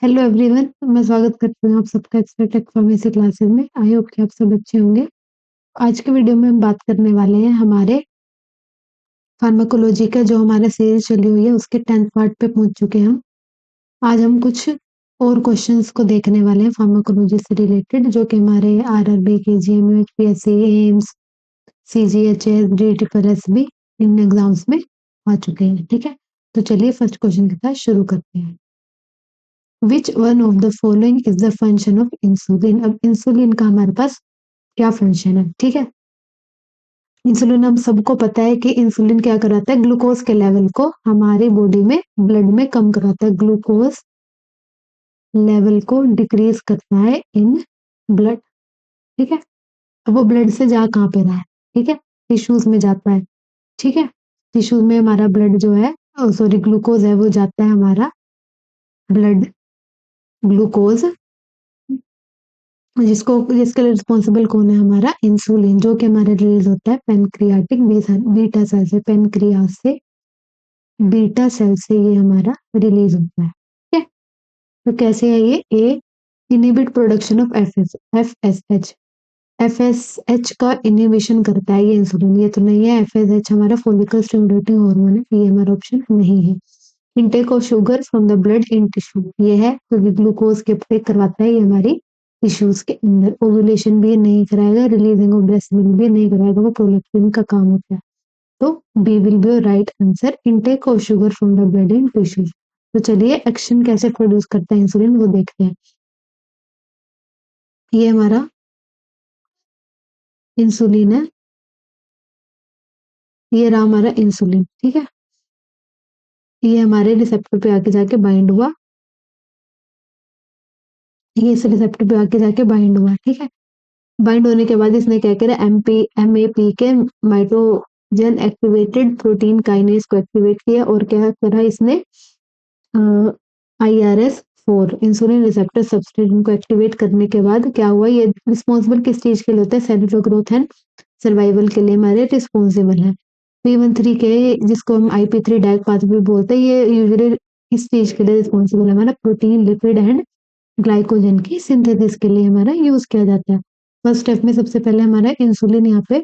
Hello everyone, मैं स्वागत करती हूँ आप सबका एक्सपर्ट टेक फार्मेसी क्लासेस में। आई होप कि आप सब अच्छे होंगे। आज के वीडियो में हम बात करने वाले हैं हमारे फार्माकोलॉजी का जो हमारा सीरीज चली हुई है उसके 10th पार्ट पे पहुंच चुके हैं हम। आज हम कुछ और क्वेश्चंस को देखने वाले हैं फार्माकोलॉजी से रिलेटेड, जो कि हमारे RRB, KGM, UPSC, AIIMS, CGHS, DTPRSB इन एग्जाम्स में आ चुके हैं। ठीक है, तो चलिए फर्स्ट क्वेश्चन के साथ शुरू करते हैं। Which one of the following is the function of insulin. अब इंसुलिन का हमारे पास क्या फंक्शन है? ठीक है, इंसुलिन हम सबको पता है कि इंसुलिन क्या कराता है, ग्लूकोज के लेवल को हमारी बॉडी में ब्लड में कम कराता है। ग्लूकोज लेवल को डिक्रीज करता है इन ब्लड। ठीक है, अब वो ब्लड से जा कहाँ पे रहा है? ठीक है, टिश्यूज में जाता है। ठीक है, टिश्यूज में हमारा ब्लड जो है, सॉरी, ग्लूकोज है वो जाता है हमारा ब्लड ग्लूकोज, जिसके लिए रिस्पॉन्सिबल कौन है? हमारा इंसुलिन, जो कि हमारे रिलीज होता है पेनक्रियाटिक बीटा सेल से। पेनक्रियास से, बीटा सेल से ये हमारा रिलीज होता है। ठीक है, तो कैसे है ये? A inhibit production of FSH. FSH का इनहिबिशन करता है ये इंसुलिन। ये तो नहीं है, एफएसएच हमारा फॉलिकल स्टिमुलेटिंग हार्मोन है, ये हमारा ऑप्शन नहीं है। Intake of sugar from the blood in tissue, ये है क्योंकि ग्लूकोज के अपटेक करवाता है ये हमारी टिश्यूज के अंदर। ओव्यूलेशन भी ये नहीं कराएगा, रिलीजिंग ऑफ ब्रेस्ट मिल्क भी नहीं कराएगा, वो प्रोलैक्टिन का काम होता है। तो B will be right answer, intake of sugar from the blood in tissue. तो चलिए एक्शन कैसे प्रोड्यूस करता है इंसुलिन वो देखते हैं। ये हमारा इंसुलिन है, ये रहा हमारा इंसुलिन। ठीक है, ये हमारे रिसेप्टर पे आके जाके बाइंड हुआ, ये इस रिसेप्टर पे आके जाके बाइंड हुआ। ठीक है, बाइंड होने के बाद इसने क्या करा? एमएपी के माइट्रोजन एक्टिवेटेड प्रोटीन काइनेज को एक्टिवेट किया, और क्या करा इसने? IRS4 इंसुलिन रिसेप्टर सबस्ट्रेट को एक्टिवेट करने के बाद क्या हुआ? ये रिस्पॉन्सिबल किस चीज के लिए होता है? सेलुलर ग्रोथ एंड सर्वाइवल के लिए हमारे रिस्पॉन्सिबल है। P13 के, जिसको हम IP3 डायग पाथवे बोलते हैं, ये यूजुअली किस चीज के लिए रिस्पॉन्सिबल है? हमारा प्रोटीन, लिपिड एंड ग्लाइकोजन की सिंथेसिस के लिए हमारा यूज किया जाता है। फर्स्ट स्टेप में सबसे पहले हमारा इंसुलिन यहाँ पे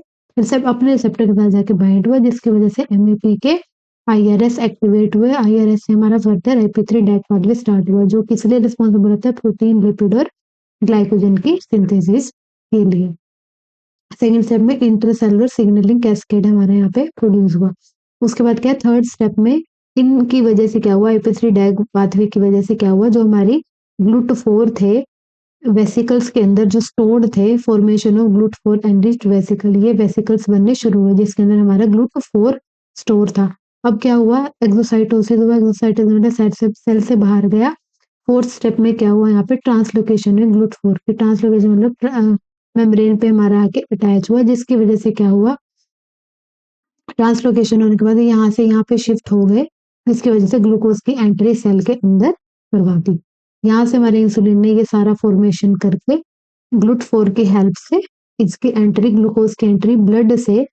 अपने रिसेप्टर के पास जाके बाइंड हुआ, जिसकी वजह से एमएपी के IRS एक्टिवेट हुए। IRS से हमारा फर्दर IP3 डायग पाथवे स्टार्ट हुआ, जो किस लिए रिस्पॉन्सिबल होता है? प्रोटीन, लिपिड और ग्लाइकोजन की सिंथेसिस के लिए। सेकेंड स्टेप में इंटरसेलुलर सिग्नलिंग कैस्केड हमारे यहाँ पे प्रोड्यूस हुआ। उसके बाद क्या? थर्ड स्टेप में इनकी वजह से क्या हुआ? IP3 डायग पाथवे की वजह से क्या हुआ? जो हमारी ग्लूटाफोर थे वेसिकल्स के अंदर जो स्टोर्ड थे, फॉर्मेशन ऑफ ग्लूटाफोर एनरिच्ड वेसिकल, ये वेसिकल्स बनने शुरू हुए जिसके अंदर हमारा ग्लूटाफोर स्टोर था। अब क्या हुआ? एक्सोसाइटोसिस हुआ, एक्सोसाइटोसिस मतलब सेल से बाहर गया। फोर्थ स्टेप में क्या हुआ? यहाँ पे ट्रांसलोकेशन है ग्लूटाफोर की। ट्रांसलोकेशन मतलब मेम्ब्रेन पे हमारा आके अटैच हुआ, जिसकी वजह से क्या हुआ? ट्रांसलोकेशन होने के बाद यहाँ से यहाँ पे शिफ्ट हो गए, जिसकी वजह से ग्लूकोज की एंट्री सेल के अंदर करवा दी। यहाँ से हमारे इंसुलिन ने ये सारा फॉर्मेशन करके ग्लूटाफोर की हेल्प से इसकी एंट्री, ग्लूकोज की एंट्री ब्लड से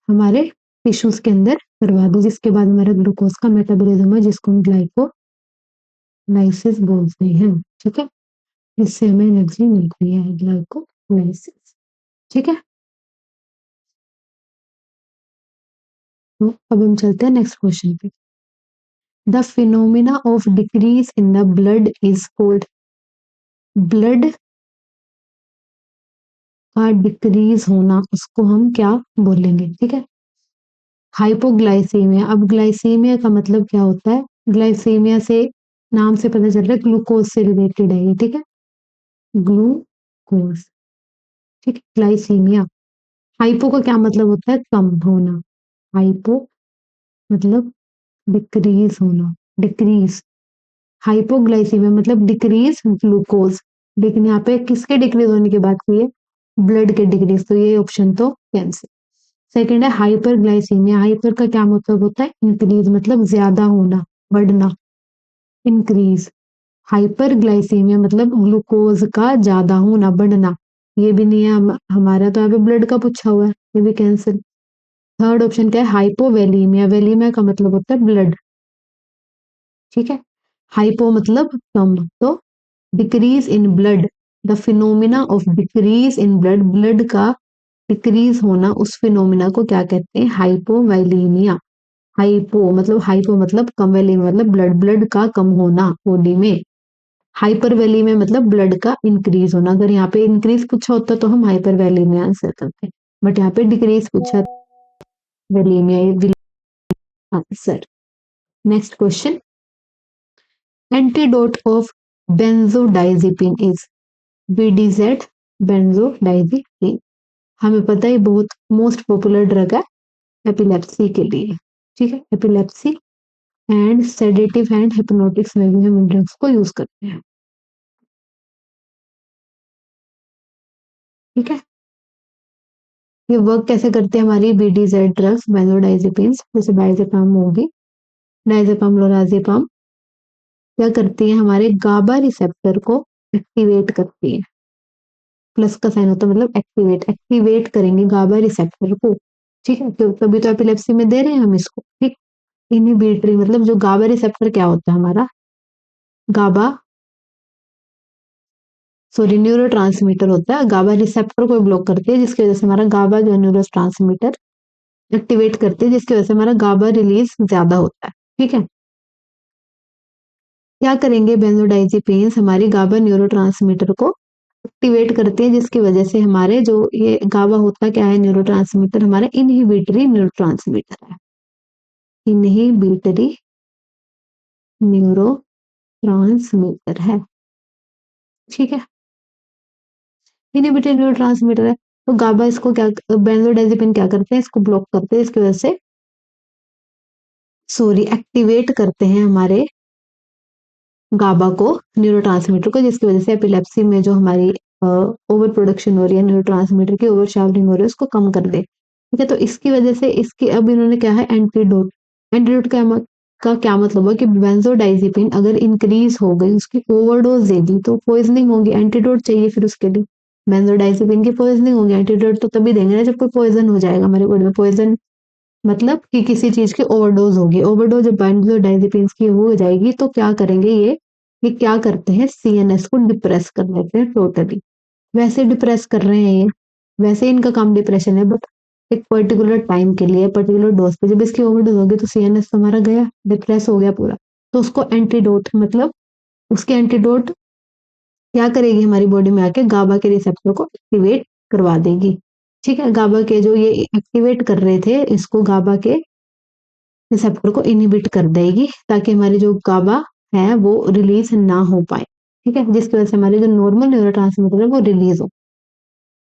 हमारे टिश्यूज के अंदर करवा दी, जिसके बाद हमारा ग्लूकोज का मेटाबॉलिज्म है, जिसको हम ग्लाइकोलाइसिस बोलते हैं। ठीक है, इससे हमें एनर्जी मिलती है, ग्लाइकोलाइसिस। ठीक है, तो अब हम चलते हैं नेक्स्ट क्वेश्चन पे। The phenomena of decrease in the blood is called. Blood का डिक्रीज होना, उसको हम क्या बोलेंगे? ठीक है, हाइपोग्लाइसीमिया। अब ग्लाइसीमिया का मतलब क्या होता है? ग्लाइसीमिया से नाम से पता चल रहा है ग्लूकोज से रिलेटेड है ये। ठीक है, ग्लूकोज। ठीक है, ग्लाइसीमिया। हाइपो का क्या मतलब होता है? कम होना। हाइपो मतलब डिक्रीज होना, डिक्रीज। हाइपोग्लाइसीमिया मतलब डिक्रीज ग्लूकोज, लेकिन यहाँ पे किसके डिक्रीज होने की बात की है? ब्लड के डिक्रीज, तो ये ऑप्शन तो कैंसिल। सेकेंड है हाइपरग्लाइसीमिया। हाइपर का क्या मतलब होता है? इंक्रीज मतलब ज्यादा होना, बढ़ना, इंक्रीज। हाइपरग्लाइसीमिया मतलब ग्लूकोज का ज्यादा होना, बढ़ना। ये भी नहीं है हमारा, तो यहाँ पे ब्लड का पूछा हुआ है, ये भी कैंसिल। थर्ड ऑप्शन क्या है? हाइपोवेलीमिया। वेलीमिया का मतलब होता है ब्लड। ठीक है, हाइपो मतलब कम, तो decrease in blood, the phenomena of decrease in blood, blood का डिक्रीज होना, उस फिनोमिना को क्या कहते हैं? हाइपोवैलीमिया। हाइपो मतलब कम, वैलीमिया मतलब ब्लड, ब्लड का कम होना बॉडी में। हाइपर वैलीमिया मतलब ब्लड का इंक्रीज होना। अगर यहाँ पे इंक्रीज पूछा होता तो हम हाइपर वैलीमिया आंसर करते, बट यहाँ पे डिक्रीज पूछा, volemia answer. Next question, antidote of benzodiazepine is BDZ, benzodiazepine. हमें पता है बहुत मोस्ट पॉपुलर ड्रग है एपिलेप्सी के लिए, ठीक है, epilepsy and sedative and hypnotics में भी हम इन ड्रग्स को यूज करते हैं, ठीक है। ये वर्क कैसे करते हैं हमारी बीडीजेड ड्रग्स, बेंजोडाइजिपिन, जैसे डायजेपाम होगी, डायजेपाम, लोराजेपाम, क्या करती है? हमारे गाबा रिसेप्टर को एक्टिवेट करती है। प्लस का साइन होता है मतलब एक्टिवेट, एक्टिवेट करेंगे गाबा रिसेप्टर को, ठीक है। तो तभी तो एपिलेप्सी में दे रहे हैं हम इसको, ठीक। इनहिबिटरी मतलब जो गाबा रिसेप्टर क्या होता है हमारा? गाबा, सॉरी, न्यूरो ट्रांसमीटर होता है, गाबा रिसेप्टर को ब्लॉक करती है, जिसकी वजह से हमारा गाबा जो न्यूरो ट्रांसमीटर एक्टिवेट करती है, जिसकी वजह से हमारा गाबा रिलीज ज्यादा होता है, ठीक है। क्या करेंगे बेंजोडाइजिपिन्स? हमारी गाबा न्यूरोट्रांसमीटर को एक्टिवेट करते हैं, जिसकी वजह से हमारे जो ये गाबा होता क्या है? न्यूरोट्रांसमीटर, हमारा इनहिबिटरी न्यूरोट्रांसमीटर है, इनहिबिटरी न्यूरो ट्रांसमीटर है, ठीक है। इनहिबिटरी न्यूरो ट्रांसमीटर है, तो गाबा इसको क्या, बेंजोडाइजिपिन क्या करते हैं? इसको ब्लॉक करते हैं, इसकी वजह से, सॉरी, एक्टिवेट करते हैं हमारे गाबा को, न्यूरोट्रांसमीटर को, जिसकी वजह से एपिलेप्सी में जो हमारी ओवर प्रोडक्शन हो रही है न्यूरोट्रांसमीटर की, ओवर शावरिंग हो रही है, उसको कम कर दे, ठीक है। तो इसकी वजह से इसकी अब इन्होंने क्या है? एंटीडोट। एंटीडोट का क्या मतलब हुआ कि बेंजोडाइजिपिन अगर इंक्रीज हो गई, उसकी ओवरडोज दे दी तो पॉइजनिंग होगी, एंटीडोट चाहिए फिर उसके लिए। बेंजोडाइजिपिन की पॉइजनिंग होगी, एंटीडोट तो तभी देंगे ना जब कोई पॉइजन हो जाएगा हमारे बॉडी में। पॉइजन मतलब कि किसी चीज की ओवरडोज होगी, ओवरडोज जब बेंजोडाइजिपिन्स की हो जाएगी तो क्या करेंगे ये क्या करते हैं? सीएनएस को डिप्रेस कर देते हैं टोटली। वैसे डिप्रेस कर रहे हैं ये, वैसे इनका काम डिप्रेशन है, बट एक पर्टिकुलर टाइम के लिए, पर्टिकुलर डोज पे, जब इसकी ओवरडोज होगी तो सीएनएस तो हमारा गया, डिप्रेस हो गया पूरा। तो उसको एंटीडोट मतलब उसके एंटीडोट क्या करेगी? हमारी बॉडी में आके गाबा के रिसेप्टर को एक्टिवेट करवा देगी, ठीक है। गाबा के जो ये एक्टिवेट कर रहे थे, इसको गाबा के रिसेप्टर को इनहिबिट कर देगी, ताकि हमारी जो गाबा है वो रिलीज ना हो पाए, ठीक है, जिसकी वजह से हमारे जो नॉर्मल न्यूरोट्रांसमीटर है वो रिलीज हो।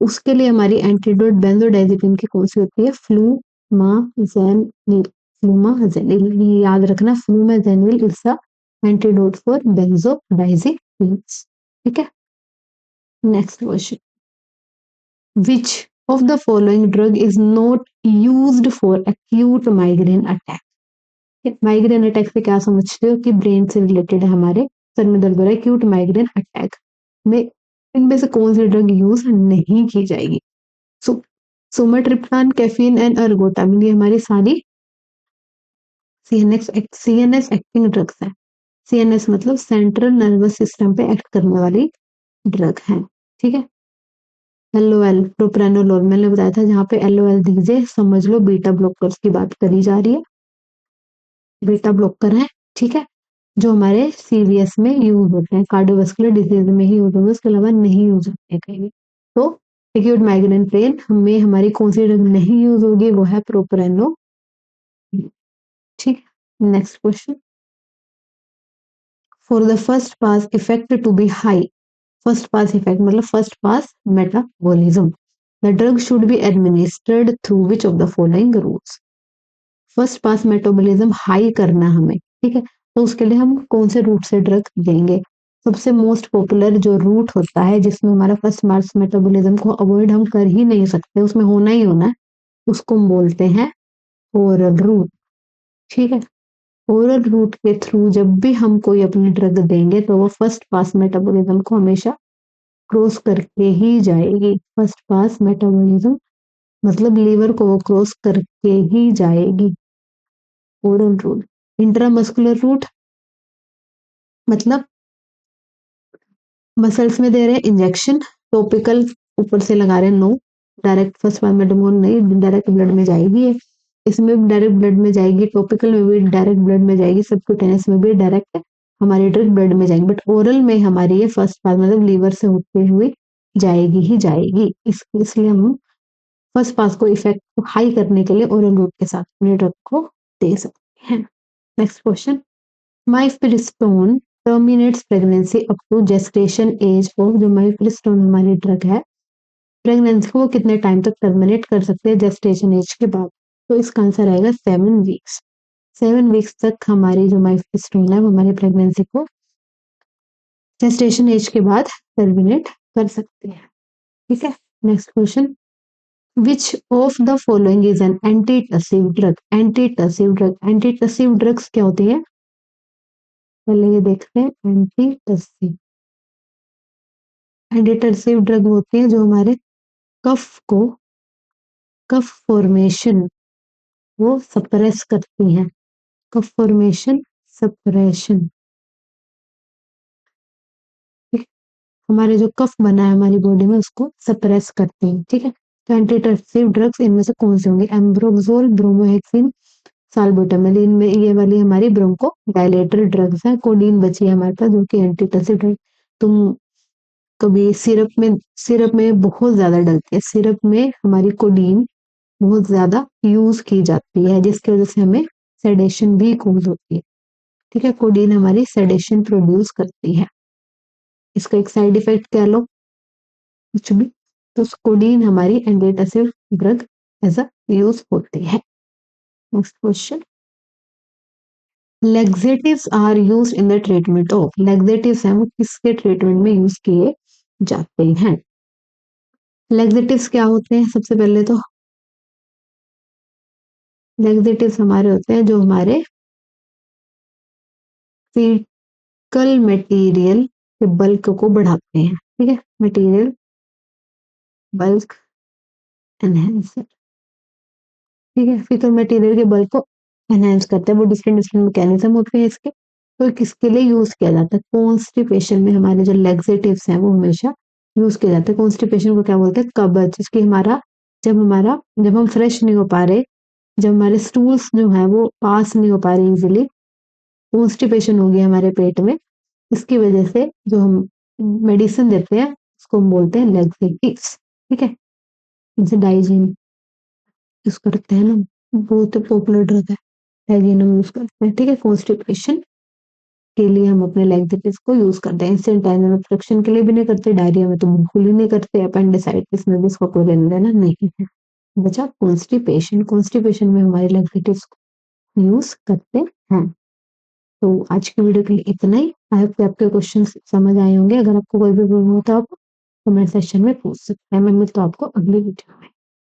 उसके लिए हमारी एंटीडोट बेंजोडाइजिपिन की कौन सी होती है? फ्लूमाजेनिल, फ्लूमाजेनिल, ये याद रखना, flumazenil is the antidote for benzodiazepine, ठीक है। Next question, which of the following drug is not used for acute migraine attack? Migraine attack से क्या समझते हो? कि ब्रेन से रिलेटेड है, हमारे सर में दर्द हो रहा है, एक्यूट माइग्रेन अटैक में इनमें से कौन सी ड्रग यूज नहीं की जाएगी? सो सोमाट्रिप्टान, कैफीन एंड अर्गोटामिन, ये हमारी सारी सीएनएस एक्टिंग ड्रग्स है। सीएनएस मतलब सेंट्रल नर्वस सिस्टम पे एक्ट करने वाली ड्रग है, ठीक है। एलओएल, प्रोप्रानोलोल मैंने बताया था, जहाँ पे एलओएल दीजिए समझ लो बीटा ब्लॉकर्स की बात करी जा रही है, बीटा ब्लॉकर है, ठीक है, जो हमारे सीवीएस में यूज होते हैं, कार्डियोवास्कुलर डिजीज में ही यूज होते हैं, उसके अलावा नहीं यूज होते हैं कहीं। तो एक्यूट माइग्रेन पेन में हमारी कौन सी ड्रग नहीं यूज होगी? वो है प्रोप्रानोलोल, ठीक है। Next question, for the first pass effect to be high, first pass effect मतलब first pass metabolism, the drug should be administered through which of the following routes? First pass metabolism high करना हमें, ठीक है, तो उसके लिए हम कौन से रूट से ड्रग देंगे? सबसे मोस्ट पॉपुलर जो रूट होता है, जिसमें हमारा फर्स्ट मास मेटाबॉलिज्म को अवॉइड हम कर ही नहीं सकते, उसमें होना ही होना है, उसको हम बोलते हैं ओरल रूट, ठीक है। ओरल रूट के थ्रू जब भी हम कोई अपनी ड्रग देंगे तो वो फर्स्ट पास मेटाबॉलिज्म को हमेशा क्रॉस करके ही जाएगी। फर्स्ट पास मेटाबॉलिज्म मतलब लीवर को वो क्रॉस करके ही जाएगी, ओरल रूट। इंट्रामस्कुलर रूट मतलब मसल्स में दे रहे हैं इंजेक्शन, टॉपिकल ऊपर से लगा रहे हैं, नो। डायरेक्ट फर्स्ट पामेडमोन नहीं, डायरेक्ट ब्लड में जाएगी ये, इसमें भी डायरेक्ट ब्लड में जाएगी, टॉपिकल में भी डायरेक्ट ब्लड में जाएगी, सबक्यूटेनियस में भी डायरेक्ट हमारी ड्रग ब्लड में जाएगी, बट ओरल में हमारी ये फर्स्ट पास मतलब लीवर से होते हुए जाएगी ही जाएगी। इसलिए हम फर्स्ट पास को इफेक्ट को हाई करने के लिए ओरल रूट के साथ अपने ड्रग को दे सकते हैं। Next question, mifepristone terminates pregnancy up to gestation age of, जो माइफेलिस्टोन हमारी ड्रग है प्रेगनेंसी को कितने टाइम तक टर्मिनेट कर सकते हैं जेस्टेशन एज के बाद, तो इसका आंसर आएगा 7 वीक्स। 7 वीक्स तक हमारी जो माइफेलिस्टोन है वो हमारी प्रेगनेंसी को जेस्टेशन एज के बाद टर्मिनेट कर सकते हैं। ठीक है, next question, Which of the following is an antitussive drug? Antitussive drug, antitussive drugs क्या होती है, पहले ये देखते हैं। एंटीटसिव, एंटीटसिव ड्रग होती है जो हमारे कफ को, कफ फॉर्मेशन वो सप्रेस करती हैं, कफ फॉर्मेशन सप्रेशन। हमारे जो कफ बना है हमारी बॉडी में उसको सप्रेस करते हैं। ठीक है, तो एंटीटसिव ड्रग्स इनमें से कौन से होंगे, एम्ब्रोक्सोल, ब्रोमोहेक्सिन, साल्बुटामोल, इनमें ये वाली हमारी ब्रोंको डायलेटर ड्रग्स है। कोडीन बची है हमारे पास जो कि एंटीटसिव ड्रग। तुम कभी सिरप में बहुत ज्यादा डलती है, सिरप में हमारी कोडीन बहुत ज्यादा यूज की जाती है जिसकी वजह से हमें सेडेशन भी कॉज होती है। ठीक है, कोडीन हमारी सेडेशन प्रोड्यूस करती है, इसका एक साइड इफेक्ट कह लो कुछ भी, तो कोडीन हमारी antitussive drug as a use होती है। Next question, laxatives are used in the treatment of, laxatives हैं वो किसके ट्रीटमेंट में यूज किए जाते हैं। लेग्जेटिव्स क्या होते हैं, सबसे पहले तो लेग्जेटिव्स हमारे होते हैं जो हमारे फीकल मटेरियल के बल्क को बढ़ाते हैं। ठीक है, मटेरियल बल्क एनहेंसर। ठीक है, फीकल मटेरियल के बल्क को एनहेंस करते हैं, वो डिफरेंट डिफरेंट मैकेनिज्म होते हैं इसके, तो किसके लिए यूज किया जाता है, कॉन्स्टिपेशन में हमारे जो लेग्जेटिव्स हैं वो हमेशा यूज किया जाता है। कॉन्स्टिपेशन को क्या बोलते हैं, कब्ज, जिसकी जब हम फ्रेश नहीं हो पा रहे, जब हमारे स्टूल्स जो है वो पास नहीं हो पा रहे इजिली, कॉन्स्टिपेशन हो गया हमारे पेट में, इसकी वजह से जो हम मेडिसिन देते हैं उसको हम बोलते हैं लेग्जेटिव्स। ठीक है, जैसे डाइजीन यूज करते हैं ना, बहुत पॉपुलर ड्रग है, डाइजीन हम यूज करते हैं। ठीक है, कॉन्स्टिपेशन के लिए हम अपने लेग्जेटिव्स को यूज करते हैं, इंस्टेंटाइनल ऑब्स्ट्रक्शन के लिए भी नहीं करते, डायरिया में तो बिल्कुल ही नहीं करते, अपेंडिसाइटिस में भी इसका कोई लेना देना नहीं है। बचा कॉन्स्टिपेशन, कॉन्स्टिपेशन में हमारे लेग्जेटिव्स को यूज करते हैं। तो आज की वीडियो के लिए इतना ही। आई होप कि आपके क्वेश्चन समझ आए होंगे। अगर आपको कोई भी प्रॉब्लम हो तो आप कमेंट सेक्शन में पूछ सकते हैं। मैं मिलता हूँ आपको अगली वीडियो में।